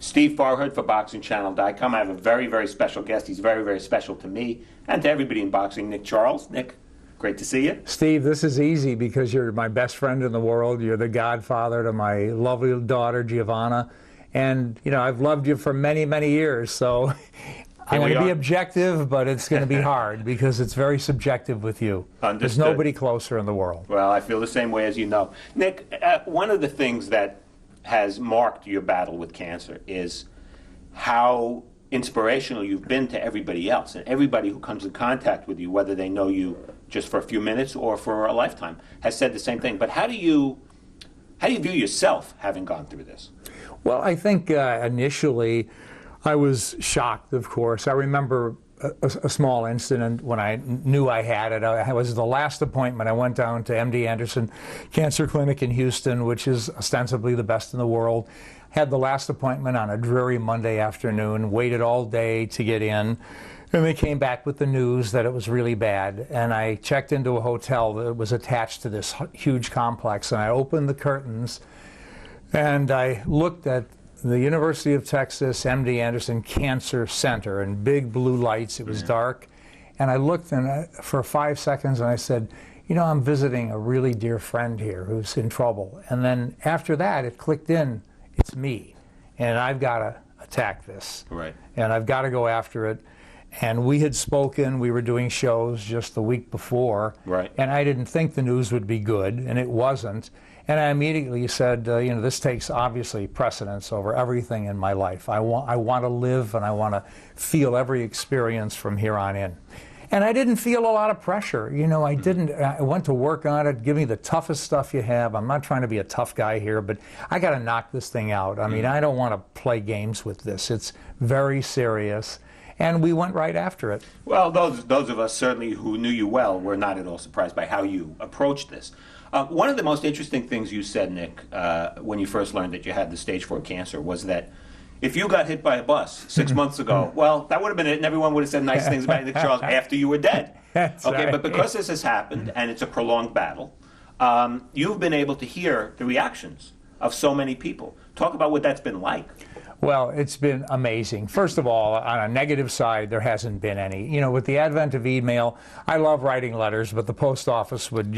Steve Farhood for BoxingChannel.com. I have a very, very special guest. He's very, very special to me and to everybody in boxing. NickCharles. Nick, great to see you. Steve, this is easy because you're my best friend in the world. You're the godfather to my lovely daughter, Giovanna. And, you know, I've loved you for many, many years. So I'm going to be objective, but it's going to be hard because it's very subjective with you. Understood. There's nobody closer in the world. Well, I feel the same way as you know. Nick, one of the things that has marked your battle with cancer is how inspirational you've been to everybody else, and everybody who comes in contact with you, whether they know you just for a few minutes or for a lifetime, has said the same thing. But how do you view yourself having gone through this? Well, I think initially I was shocked, of course. I remember a small incident when I knew I had it. It was the last appointment. I went down to MD Anderson Cancer Clinic in Houston, which is ostensibly the best in the world. Had the last appointment on a dreary Monday afternoon, waited all day to get in, and they came back with the news that it was really bad. And I checked into a hotel that was attached to this huge complex, and I opened the curtains, and I looked at the University of Texas MD Anderson Cancer Center and big blue lights. It was dark. And I looked for 5 seconds and I said, you know, I'm visiting a really dear friend here who's in trouble. And then after that, it clicked in, it's me. And I've got to attack this. Right. And I've got to go after it. And we had spoken, we were doing shows just the week before. Right. And I didn't think the news would be good, and it wasn't. And I immediately said, you know, this takes obviously precedence over everything in my life. I want to live and I want to feel every experience from here on in. And I didn't feel a lot of pressure. You know, I went to work on it, give me the toughest stuff you have. I'm not trying to be a tough guy here, but I got to knock this thing out. I mean, I don't want to play games with this. It's very serious. And we went right after it. Well, those of us certainly who knew you well were not at all surprised by how you approached this. One of the most interesting things you said, Nick, when you first learned that you had the stage 4 cancer was that if you got hit by a bus 6 months ago, well, that would have been it, and everyone would have said nice things about NickCharles after you were dead. That's okay, right. But because this has happened, and it's a prolonged battle, you've been able to hear the reactions of so many people. Talk about what that's been like. Well, it's been amazing. First of all, on a negative side, there hasn't been any. You know, with the advent of email, I love writing letters, but the post office would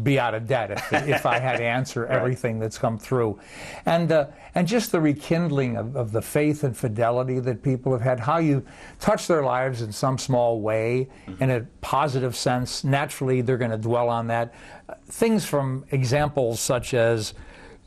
be out of debt if I had to answer everything that's come through. And just the rekindling of the faith and fidelity that people have had, how you touch their lives in some small way, in a positive sense, naturally they're going to dwell on that. Things from examples such as,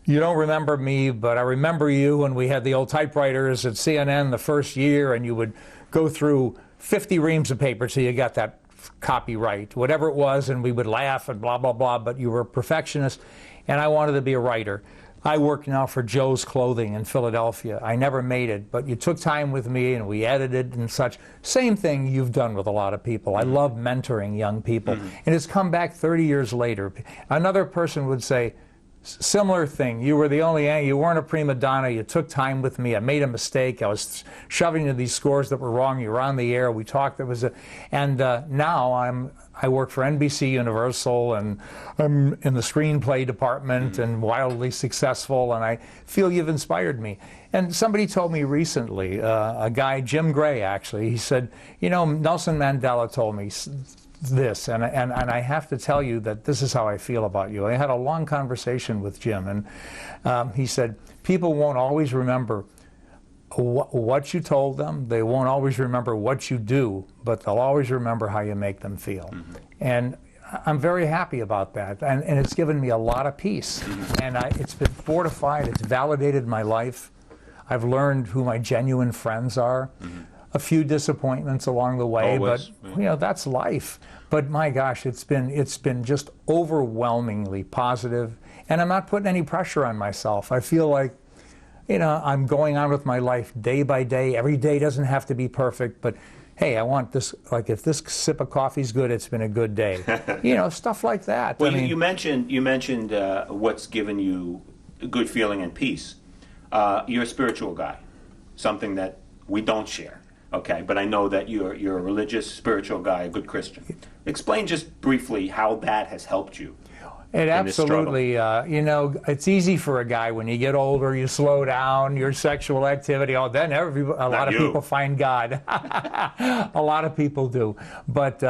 you don't remember me, but I remember you when we had the old typewriters at CNN the first year, and you would go through 50 reams of paper till you got that copy right, whatever it was, and we would laugh and blah, blah, blah, but you were a perfectionist, and I wanted to be a writer. I work now for Joe's Clothing in Philadelphia. I never made it, but you took time with me, and we edited and such. Same thing you've done with a lot of people. I love mentoring young people, and it's come back 30 years later. Another person would say, similar thing. You were the only, you weren't a prima donna. You took time with me. I made a mistake. I was shoving you these scores that were wrong. You were on the air. We talked. Now I work for NBC Universal, and I'm in the screenplay department and wildly successful. And I feel you've inspired me. And somebody told me recently, a guy, Jim Gray, actually, he said, you know, Nelson Mandela told me this, and I have to tell you that this is how I feel about you. I had a long conversation with Jim, and he said, people won't always remember what you told them, they won't always remember what you do, but they'll always remember how you make them feel. And I'm very happy about that, and it's given me a lot of peace, and it's been fortified, it's validated my life. I've learned who my genuine friends are. A few disappointments along the way, but you know, that's life. But my gosh, it's been just overwhelmingly positive, and I'm not putting any pressure on myself. I feel like, you know, I'm going on with my life day by day. Every day doesn't have to be perfect, but hey, I want this, like if this sip of coffee's good, it's been a good day. You know, stuff like that. Well, I mean, you mentioned what's given you a good feeling and peace. You're a spiritual guy, something that we don't share. Okay, but I know that you're a religious, spiritual guy, a good Christian. Explain just briefly how that has helped you. in this struggle? absolutely, you know, it's easy for a guy when you get older, you slow down your sexual activity. Oh, then a lot of people find God. A lot of people do. But,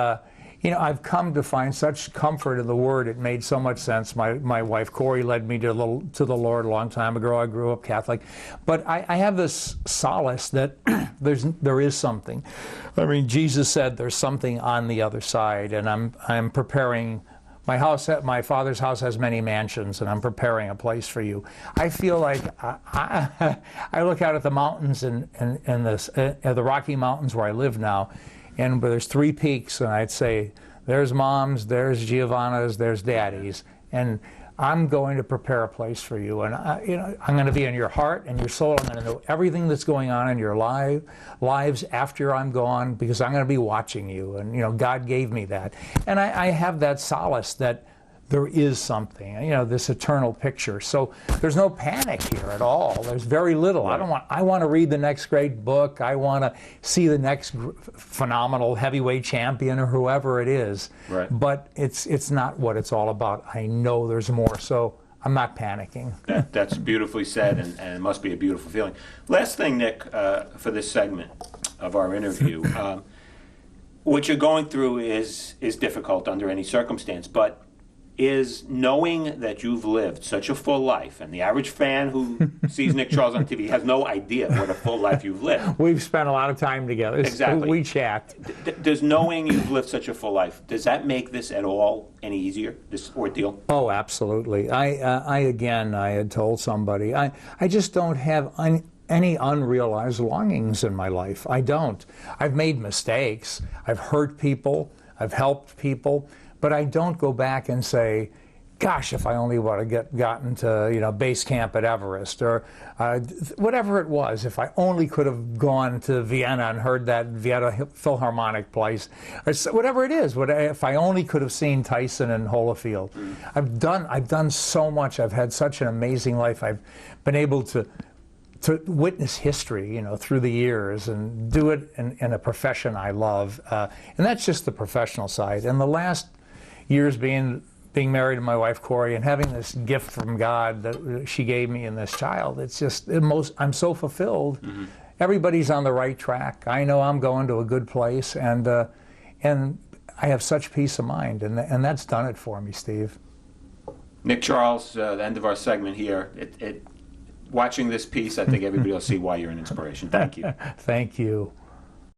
you know, I've come to find such comfort in the Word. It made so much sense. My wife, Corey, led me to the Lord a long time ago. I grew up Catholic. But I have this solace that there is something. I mean, Jesus said there's something on the other side, and I'm preparing. My Father's house has many mansions, and I'm preparing a place for you. I feel like I look out at the mountains and the Rocky Mountains where I live now, and there's 3 peaks, and I'd say there's Mom's, there's Giovanna's, there's Daddy's, and I'm going to prepare a place for you, and you know, I'm going to be in your heart and your soul. I'm going to know everything that's going on in your lives after I'm gone, because I'm going to be watching you. And you know, God gave me that, and I have that solace that there is something, you know, this eternal picture. So there's no panic here at all. There's very little. Right. I want to read the next great book. I want to see the next phenomenal heavyweight champion or whoever it is. Right. But it's not what it's all about. I know there's more, so I'm not panicking. That's beautifully said, and it must be a beautiful feeling. Last thing, Nick, for this segment of our interview, what you're going through is difficult under any circumstance, but is knowing that you've lived such a full life, and the average fan who sees NickCharles on TV has no idea what a full life you've lived. We've spent a lot of time together. Exactly. We chat. Does knowing you've lived such a full life, does that make this at all any easier, this ordeal? Oh, absolutely. I had told somebody, I just don't have any unrealized longings in my life. I don't. I've made mistakes. I've hurt people. I've helped people. But I don't go back and say, gosh, if I only would have gotten to, you know, base camp at Everest, or whatever it was, if I only could have gone to Vienna and heard that Vienna Philharmonic place, or whatever it is, if I only could have seen Tyson and Holyfield. I've done so much. I've had such an amazing life. I've been able to witness history, you know, through the years, and do it in a profession I love. And that's just the professional side. And the last years being married to my wife Corey and having this gift from God that she gave me in this child, it's just I'm so fulfilled. Mm-hmm. Everybody's on the right track. I know I'm going to a good place, and I have such peace of mind, and that's done it for me, Steve. NickCharles, the end of our segment here. Watching this piece, I think everybody will see why you're an inspiration. Thank you. Thank you.